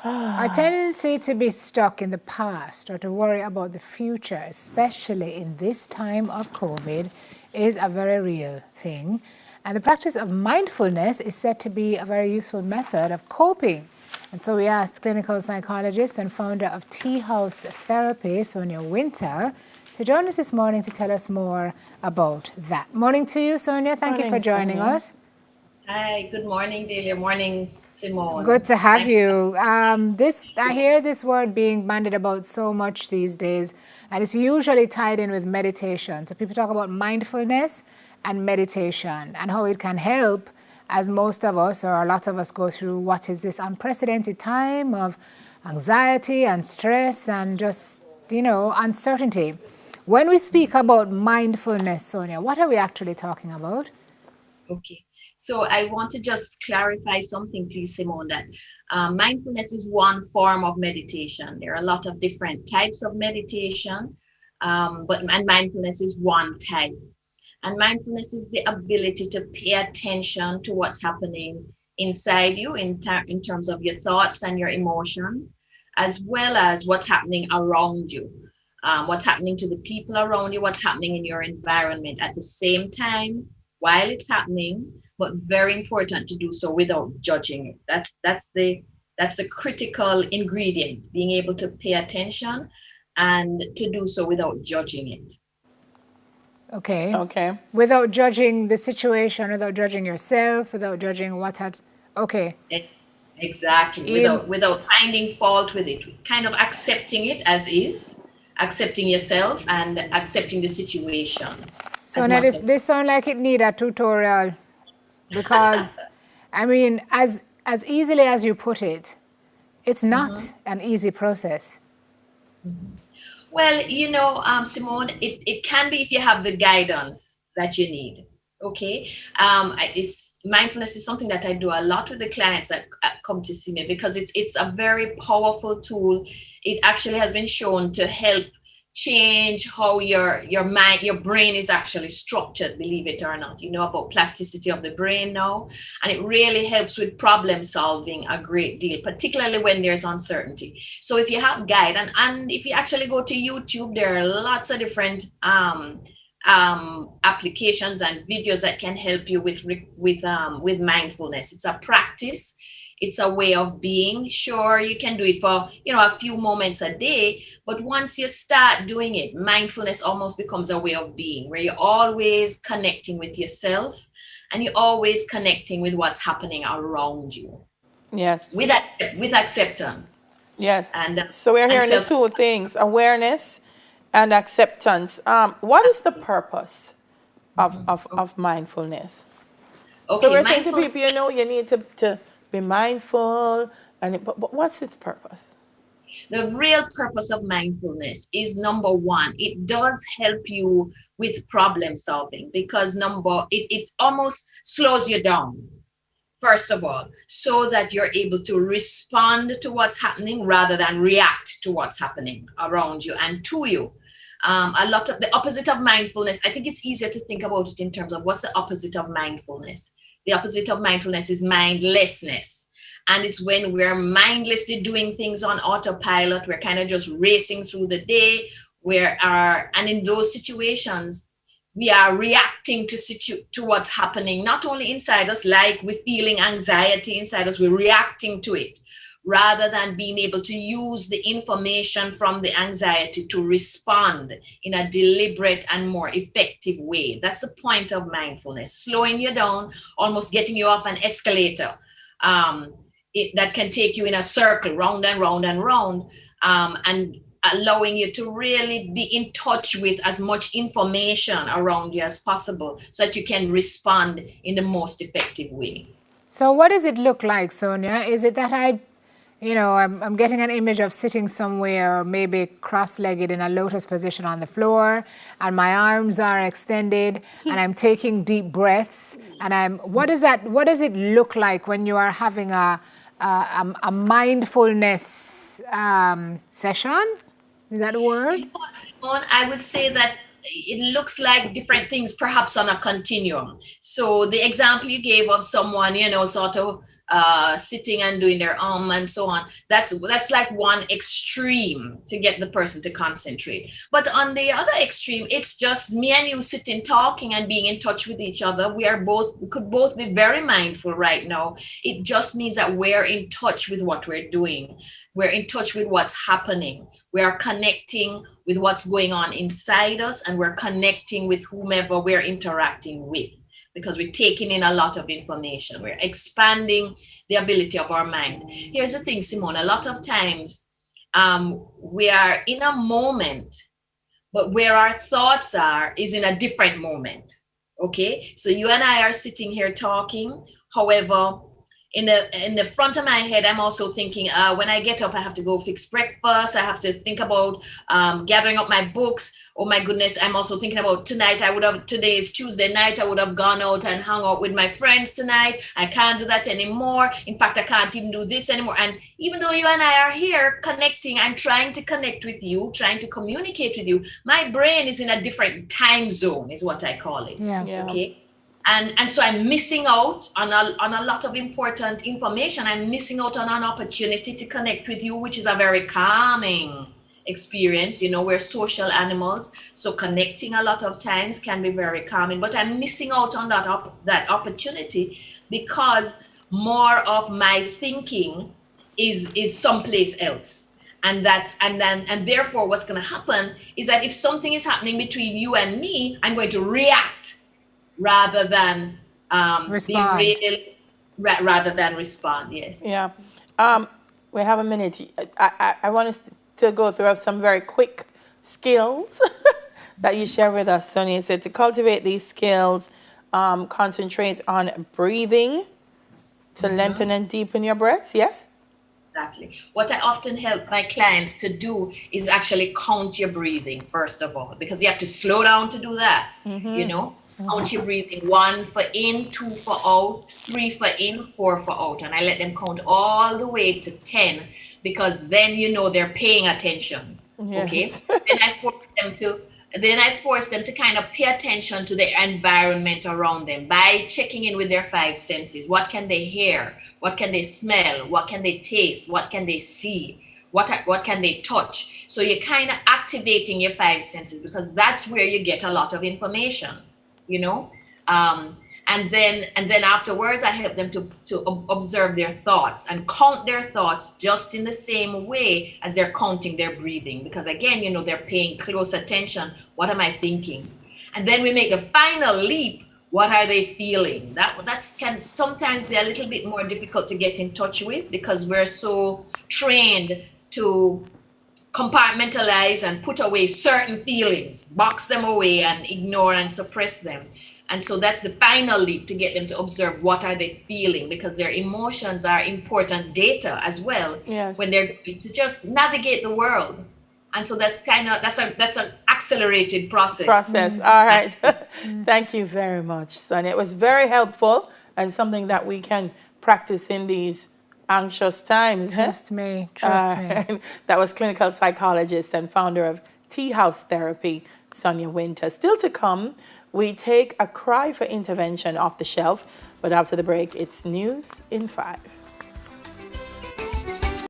Our tendency to be stuck in the past or to worry about the future, especially in this time of COVID, is a very real thing. And the practice of mindfulness is said to be a very useful method of coping. And so we asked clinical psychologist and founder of Tea House Therapy, Sonia Winter, to join us this morning to tell us more about that. Morning to you, Sonia. Thank you for joining us. Hi, good morning, Delia. Morning, Simone. Good to have you. I hear this word being bandied about so much these days, and it's usually tied in with meditation. So people talk about mindfulness and meditation and how it can help, as most of us or a lot of us go through what is this unprecedented time of anxiety and stress and just, uncertainty. When we speak about mindfulness, Sonia, what are we actually talking about? Okay, so I want to just clarify something, please, Simone, that mindfulness is one form of meditation. There are a lot of different types of meditation, and mindfulness is one type. And mindfulness is the ability to pay attention to what's happening inside you in terms of your thoughts and your emotions, as well as what's happening around you, what's happening to the people around you, what's happening in your environment at the same time while it's happening, but very important to do so without judging it. That's the critical ingredient, being able to pay attention and to do so without judging it. Okay. Without judging the situation, without judging yourself, without judging what had. Okay. Exactly. Without finding fault with it, kind of accepting it as is, accepting yourself and accepting the situation. So now this sounds like it need a tutorial, because I mean, as easily as you put it, it's not an easy process. Well, Simone, it can be if you have the guidance that you need. Okay. Mindfulness is something that I do a lot with the clients that come to see me, because it's a very powerful tool. It actually has been shown to help change how your mind, your brain is actually structured, believe it or not. You know about plasticity of the brain now, and it really helps with problem solving a great deal, particularly when there's uncertainty. So if you have guide, and if you actually go to YouTube, there are lots of different applications and videos that can help you with mindfulness. It's a practice. It's a way of being. Sure, you can do it for a few moments a day, but once you start doing it, mindfulness almost becomes a way of being, where you're always connecting with yourself and you're always connecting with what's happening around you. Yes. With acceptance. Yes. And so we're hearing the two things: awareness and acceptance. What is the purpose of mindfulness? Okay, so we're saying to people, you need to be mindful, but what's its purpose? The real purpose of mindfulness is, number one, it does help you with problem solving, because it almost slows you down, first of all, so that you're able to respond to what's happening rather than react to what's happening around you and to you. A lot of the opposite of mindfulness, I think it's easier to think about it in terms of what's the opposite of mindfulness. The opposite of mindfulness is mindlessness. And it's when we're mindlessly doing things on autopilot, we're kind of just racing through the day, and in those situations, we are reacting to what's happening, not only inside us, like we're feeling anxiety inside us, we're reacting to it, rather than being able to use the information from the anxiety to respond in a deliberate and more effective way. That's the point of mindfulness, slowing you down, almost getting you off an escalator that can take you in a circle, round and round and round, and allowing you to really be in touch with as much information around you as possible, so that you can respond in the most effective way. So what does it look like, Sonia? Is it that I'm getting an image of sitting somewhere, maybe cross-legged in a lotus position on the floor, and my arms are extended, and I'm taking deep breaths. And what does it look like when you are having a mindfulness session? Is that a word? I would say that it looks like different things, perhaps on a continuum. So the example you gave of someone, sort of sitting and doing their and so on. That's like one extreme to get the person to concentrate. But on the other extreme, it's just me and you sitting, talking, and being in touch with each other. We could both be very mindful right now. It just means that we're in touch with what we're doing. We're in touch with what's happening. We are connecting with what's going on inside us, and we're connecting with whomever we're interacting with, because we're taking in a lot of information. We're expanding the ability of our mind. Here's the thing, Simone, a lot of times we are in a moment, but where our thoughts are is in a different moment. Okay, so you and I are sitting here talking. However, in the front of my head, I'm also thinking, when I get up, I have to go fix breakfast. I have to think about gathering up my books. Oh my goodness, I'm also thinking about tonight. Today is Tuesday night. I would have gone out and hung out with my friends tonight. I can't do that anymore. In fact, I can't even do this anymore. And even though you and I are here connecting, I'm trying to connect with you, trying to communicate with you. My brain is in a different time zone, is what I call it. Yeah. Okay. And so I'm missing out on a lot of important information. I'm missing out on an opportunity to connect with you, which is a very calming experience. You know, we're social animals, so connecting a lot of times can be very calming. But I'm missing out on that opportunity because more of my thinking is someplace else. And therefore what's going to happen is that if something is happening between you and me, I'm going to react rather than Respond. be real, rather than respond. Yes. Yeah. We have a minute. I want us to go through some very quick skills that you share with us, Sonia. So to cultivate these skills, concentrate on breathing to lengthen and deepen your breaths. Yes? Exactly. What I often help my clients to do is actually count your breathing, first of all, because you have to slow down to do that. You know, count your breathing: 1 for in, 2 for out, 3 for in, 4 for out. And I let them count all the way to 10, because then you know they're paying attention. Yes. Okay. Then I force them to kind of pay attention to the environment around them by checking in with their 5 senses. What can they hear? What can they smell? What can they taste? What can they see? What can they touch? So you're kind of activating your 5 senses, because that's where you get a lot of information, you know. And then afterwards, I help them to observe their thoughts and count their thoughts just in the same way as they're counting their breathing. Because again, you know, they're paying close attention. What am I thinking? And then we make the final leap. What are they feeling? That can sometimes be a little bit more difficult to get in touch with, because we're so trained to compartmentalize and put away certain feelings, box them away and ignore and suppress them. And so that's the final leap, to get them to observe what are they feeling, because their emotions are important data as well. Yes. When they're going to just navigate the world. And so that's an accelerated process. All right. Thank you very much, Sonia. It was very helpful and something that we can practice in these anxious times. Trust me. That was clinical psychologist and founder of Tea House Therapy, Sonia Winter. Still to come, we take a cry for intervention off the shelf, but after the break, it's News in 5.